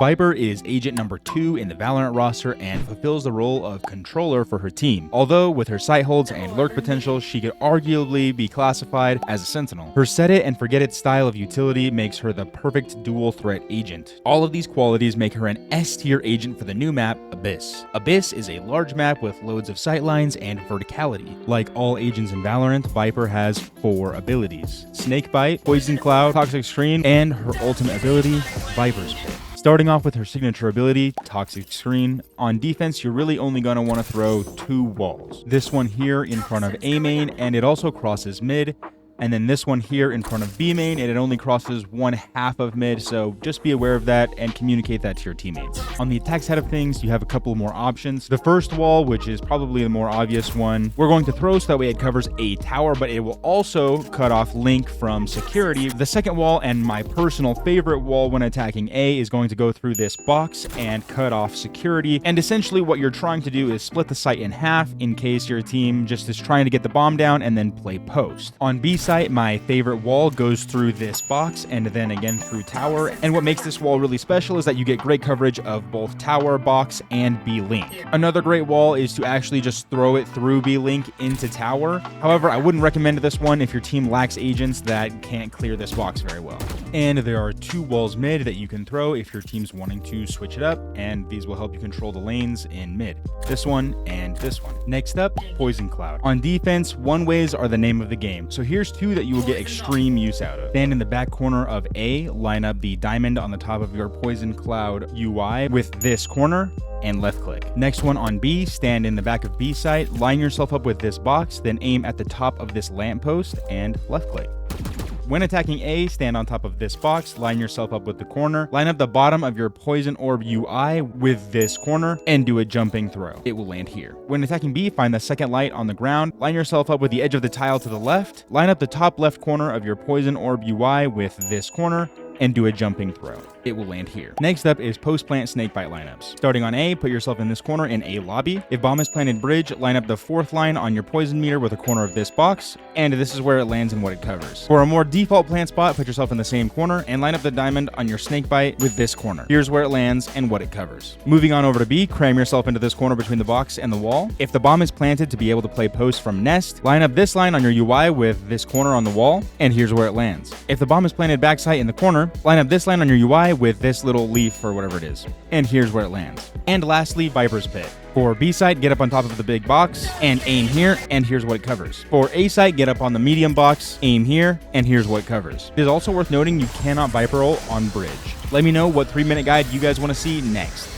Viper is agent number 2 in the Valorant roster and fulfills the role of controller for her team. Although with her sight holds and lurk potential, she could arguably be classified as a sentinel. Her set it and forget it style of utility makes her the perfect dual threat agent. All of these qualities make her an S tier agent for the new map, Abyss. Abyss is a large map with loads of sightlines and verticality. Like all agents in Valorant, Viper has 4 abilities: Snakebite, Poison Cloud, Toxic Screen, and her ultimate ability, Viper's Pit. Starting off with her signature ability, Toxic Screen, on defense you're really only going to want to throw 2 walls. This one here in front of A main, and it also crosses mid, and then this one here in front of B main, and it only crosses 1/2 of mid, so just be aware of that and communicate that to your teammates. On the attack side of things, you have a couple more options. The first wall, which is probably the more obvious one, we're going to throw so that way it covers a tower, but it will also cut off Link from security. The second wall, and my personal favorite wall when attacking A, is going to go through this box and cut off security, and essentially what you're trying to do is split the site in half in case your team just is trying to get the bomb down and then play post. On B side, my favorite wall goes through this box and then again through tower, and what makes this wall really special is that you get great coverage of both tower, box, and B link. Another great wall is to actually just throw it through B link into tower. However, I wouldn't recommend this one if your team lacks agents that can't clear this box very well. And there are 2 walls mid that you can throw if your team's wanting to switch it up, and these will help you control the lanes in mid. This one and this one. Next up, Poison Cloud. On defense, one-ways are the name of the game, so here's 2 that you will get extreme use out of. Stand in the back corner of A, line up the diamond on the top of your Poison Cloud UI with this corner, and left click. Next one on B, stand in the back of B site, line yourself up with this box, then aim at the top of this lamppost and left click. When attacking A, stand on top of this box, line yourself up with the corner, line up the bottom of your Poison Orb UI with this corner, and do a jumping throw. It will land here. When attacking B, find the second light on the ground, line yourself up with the edge of the tile to the left, line up the top left corner of your Poison Orb UI with this corner, and do a jumping throw. It will land here. Next up is post-plant snakebite lineups. Starting on A, put yourself in this corner in A lobby. If bomb is planted bridge, line up the 4th line on your poison meter with a corner of this box, and this is where it lands and what it covers. For a more default plant spot, put yourself in the same corner and line up the diamond on your snakebite with this corner. Here's where it lands and what it covers. Moving on over to B, cram yourself into this corner between the box and the wall. If the bomb is planted to be able to play post from nest, line up this line on your UI with this corner on the wall, and here's where it lands. If the bomb is planted backside in the corner, line up this line on your UI with this little leaf or whatever it is, and here's where it lands. And lastly, Viper's Pit. For B site, get up on top of the big box and aim here, and here's what it covers. For A site, get up on the medium box, aim here, and here's what it covers. It is also worth noting you cannot Viper ult on bridge. Let me know what 3-minute guide you guys want to see next.